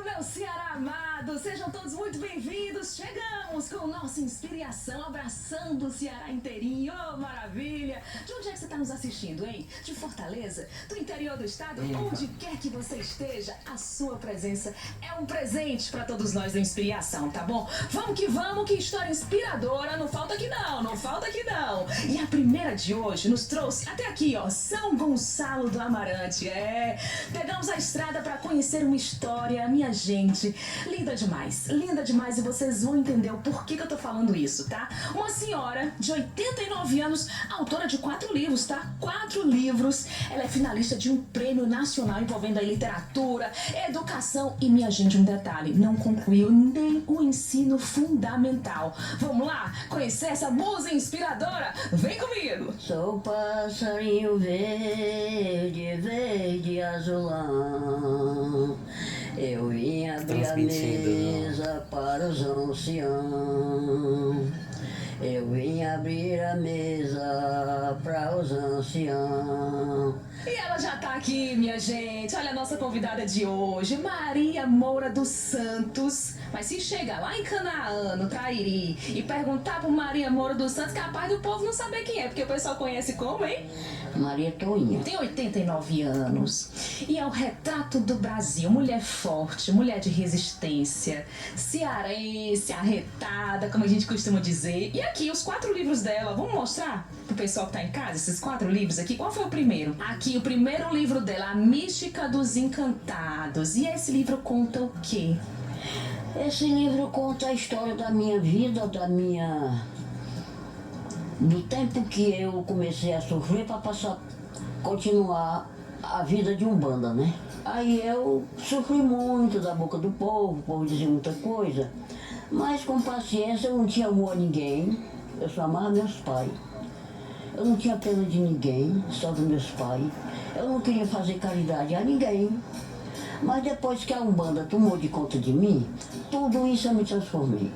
meu Ceará amado, sejam todos muito bem-vindos. Chegamos com nossa inspiração, abraçando o Ceará inteirinho. Oh, maravilha! De onde é que você está nos assistindo, hein? De Fortaleza? Do interior do estado? Onde quer que você esteja, a sua presença é um presente para todos nós da inspiração, tá bom? Vamos, que história inspiradora. Não falta aqui não, não falta aqui não. E a primeira de hoje nos trouxe até aqui, ó, São Gonçalo do Amarante. Pegamos a estrada para conhecer uma história, minha gente, linda demais e vocês vão entender o porquê que eu tô falando isso, tá? Uma senhora de 89 anos, autora de 4 livros, tá? 4 livros, ela é finalista de um prêmio nacional envolvendo a literatura, educação e, minha gente, um detalhe, não concluiu nem o ensino fundamental. Vamos lá conhecer essa musa inspiradora? Vem comigo! Sou passarinho verde, verde azulão. Eu vim abrir a mesa para os anciãos. Eu vim abrir a mesa para os anciãos. E ela já tá aqui, minha gente. Olha a nossa convidada de hoje, Maria Moura dos Santos. Mas se chega lá em Canaã, no Trairi, e perguntar por Maria Moura dos Santos, capaz do povo não saber quem é, porque o pessoal conhece como, hein? Maria Toinha. Tem 89 anos e é o retrato do Brasil. Mulher forte, mulher de resistência, cearense, arretada, como a gente costuma dizer. E aqui, os 4 livros dela. Vamos mostrar pro pessoal que tá em casa esses 4 livros aqui? Qual foi o primeiro? Aqui, o primeiro livro dela, A Mística dos Encantados. E esse livro conta o quê? Esse livro conta a história da minha vida, do tempo que eu comecei a sofrer para continuar a vida de umbanda, né? Aí eu sofri muito da boca do povo, o povo dizia muita coisa, mas com paciência eu não tinha amor a ninguém, eu só amava meus pais. Eu não tinha pena de ninguém, só dos meus pais. Eu não queria fazer caridade a ninguém. Mas depois que a umbanda tomou de conta de mim, tudo isso eu me transformei.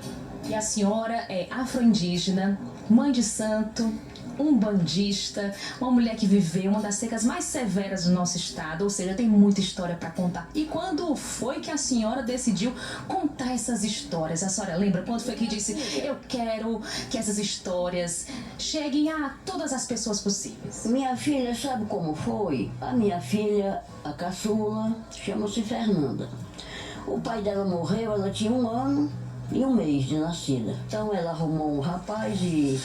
E a senhora é afro-indígena, mãe de santo, umbandista, uma mulher que viveu uma das secas mais severas do nosso estado, ou seja, tem muita história para contar. E quando foi que a senhora decidiu contar essas histórias? A senhora lembra quando foi que disse: eu quero que essas histórias cheguem a todas as pessoas possíveis? Minha filha, sabe como foi? A minha filha, a caçula, chama-se Fernanda. O pai dela morreu, ela tinha 1 ano e 1 mês de nascida. Então ela arrumou um rapaz e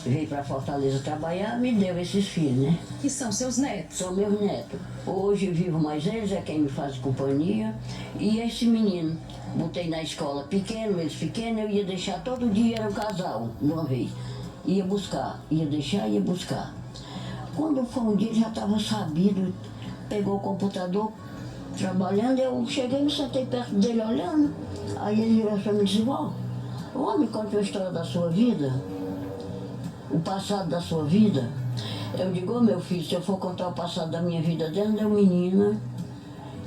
veio para Fortaleza trabalhar, me deu esses filhos, né? E são seus netos? São meus netos. Hoje vivo mais eles, é quem me faz companhia. E esse menino, botei na escola pequeno, eles pequenos, eu ia deixar todo dia, era um casal, de uma vez. Ia buscar, ia deixar, ia buscar. Quando foi um dia, ele já estava sabido, pegou o computador, trabalhando, eu cheguei e me sentei perto dele olhando. Aí ele virou para mim e disse: vó, me conte a história da sua vida, o passado da sua vida. Eu digo: ô meu filho, se eu for contar o passado da minha vida desde eu menina,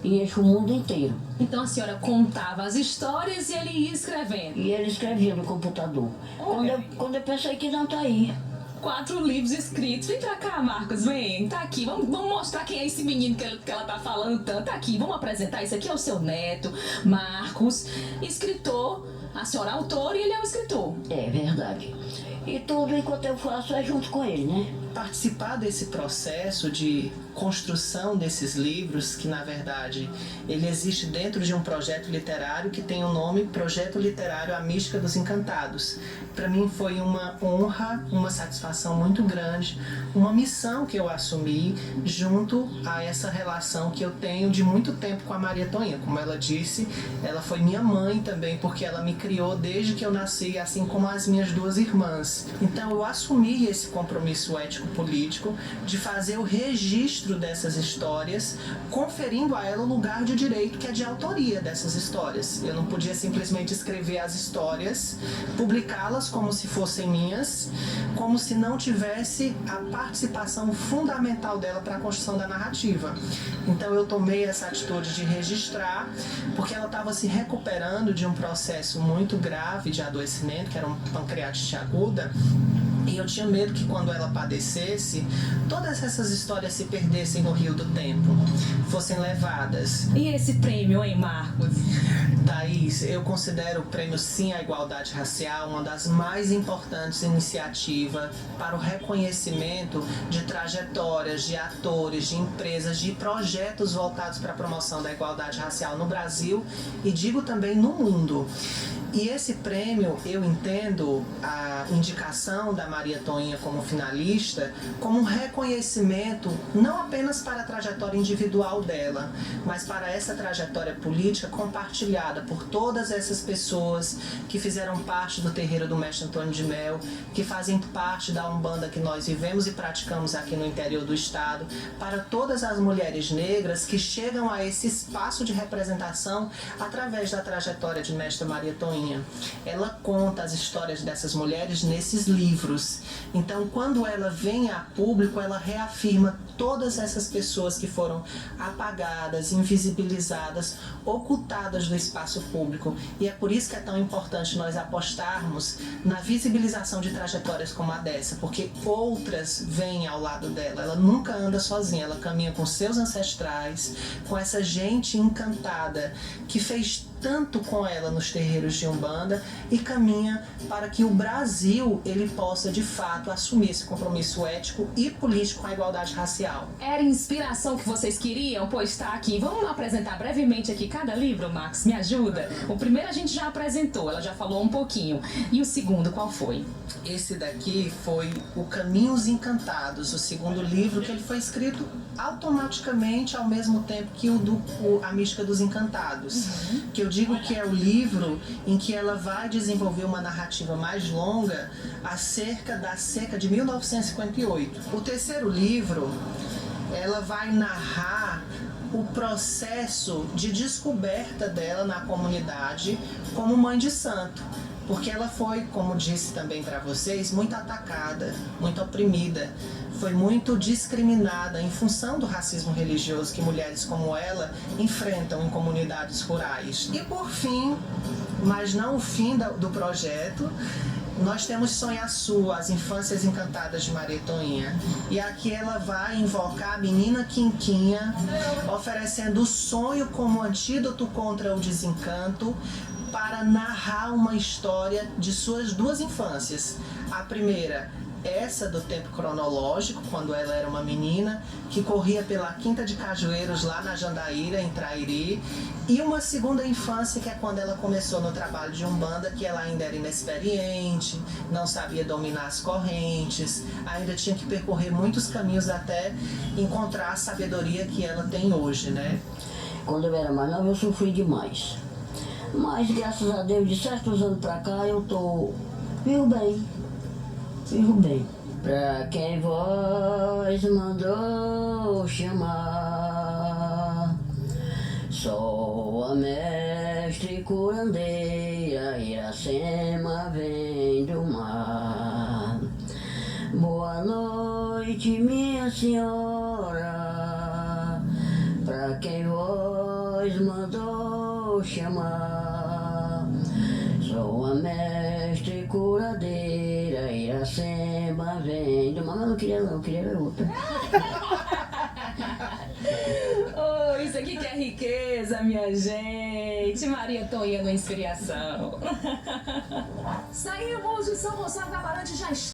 enche o mundo inteiro. Então a senhora contava as histórias e ele ia escrevendo? E ele escrevia no computador. Quando eu pensei que não, tá aí. 4 livros escritos. Vem pra cá, Marcos, vem. Tá aqui. Vamos mostrar quem é esse menino que ela tá falando tanto. Tá aqui, vamos apresentar. Esse aqui é o seu neto, Marcos, escritor. A senhora é autora e ele é o escritor. É verdade. E tudo enquanto eu faço é junto com ele, né? Participar desse processo de construção desses livros, que na verdade ele existe dentro de um projeto literário que tem o nome Projeto Literário A Mística dos Encantados. Para mim foi uma honra, uma satisfação muito grande, uma missão que eu assumi junto a essa relação que eu tenho de muito tempo com a Maria Toinha. Como ela disse, ela foi minha mãe também, porque ela me criou desde que eu nasci, assim como as minhas 2 irmãs. Então eu assumi esse compromisso ético-político de fazer o registro dessas histórias, conferindo a ela o lugar de direito que é de autoria dessas histórias. Eu não podia simplesmente escrever as histórias, publicá-las como se fossem minhas, como se não tivesse a participação fundamental dela para a construção da narrativa. Então eu tomei essa atitude de registrar, porque ela estava se recuperando de um processo muito grave de adoecimento, que era uma pancreatite aguda. E eu tinha medo que quando ela padecesse, todas essas histórias se perdessem no rio do tempo, fossem levadas. E esse prêmio, hein, Marcos? Thaís, eu considero o Prêmio Sim à Igualdade Racial uma das mais importantes iniciativas para o reconhecimento de trajetórias, de atores, de empresas, de projetos voltados para a promoção da igualdade racial no Brasil e digo também no mundo. E esse prêmio, eu entendo a indicação da Maria Toinha como finalista como um reconhecimento não apenas para a trajetória individual dela, mas para essa trajetória política compartilhada por todas essas pessoas que fizeram parte do terreiro do Mestre Antônio de Mel, que fazem parte da Umbanda que nós vivemos e praticamos aqui no interior do estado, para todas as mulheres negras que chegam a esse espaço de representação através da trajetória de Mestra Maria Toinha. Ela conta as histórias dessas mulheres nesses livros. Então, quando ela vem a público, ela reafirma todas essas pessoas que foram apagadas, invisibilizadas, ocultadas do espaço público. E é por isso que é tão importante nós apostarmos na visibilização de trajetórias como a dessa, porque outras vêm ao lado dela. Ela nunca anda sozinha, ela caminha com seus ancestrais, com essa gente encantada que fez tanto com ela nos terreiros de Umbanda e caminha para que o Brasil ele possa de fato assumir esse compromisso ético e político com a igualdade racial. Era inspiração que vocês queriam? Pois está aqui. Vamos apresentar brevemente aqui cada livro, Max? Me ajuda? O primeiro a gente já apresentou, ela já falou um pouquinho. E o segundo, qual foi? Esse daqui foi o Caminhos Encantados, o segundo livro que ele foi escrito automaticamente ao mesmo tempo que A Mística dos Encantados. Que eu digo que é o livro em que ela vai desenvolver uma narrativa mais longa acerca da seca de 1958. O terceiro livro, ela vai narrar o processo de descoberta dela na comunidade como mãe de santo. Porque ela foi, como disse também para vocês, muito atacada, muito oprimida, foi muito discriminada em função do racismo religioso que mulheres como ela enfrentam em comunidades rurais. E por fim, mas não o fim do projeto, nós temos Sonha Sua, As Infâncias Encantadas de Maria Toinha. E aqui ela vai invocar a menina Quinquinha, oferecendo o sonho como antídoto contra o desencanto, para narrar uma história de suas duas infâncias. A primeira, essa do tempo cronológico, quando ela era uma menina, que corria pela Quinta de Cajueiros, lá na Jandaíra, em Trairi. E uma segunda infância, que é quando ela começou no trabalho de Umbanda, que ela ainda era inexperiente, não sabia dominar as correntes, ainda tinha que percorrer muitos caminhos até encontrar a sabedoria que ela tem hoje, né? Quando eu era mais nova, eu sofri demais. Mas, graças a Deus, de certos anos pra cá, eu vivo bem. Vivo bem. Pra quem vós mandou chamar, sou a mestre curandeira, Iracema vem do mar. Boa noite, minha senhora, pra quem vós mandou chamar, sou a mestre curadeira, Iracema vem do mar. Mas não queria não, eu queria ver outra. Oh, isso aqui que é riqueza, minha gente. Maria Toinha no Inspiração. Saímos de São Gonçalo da Amarante, já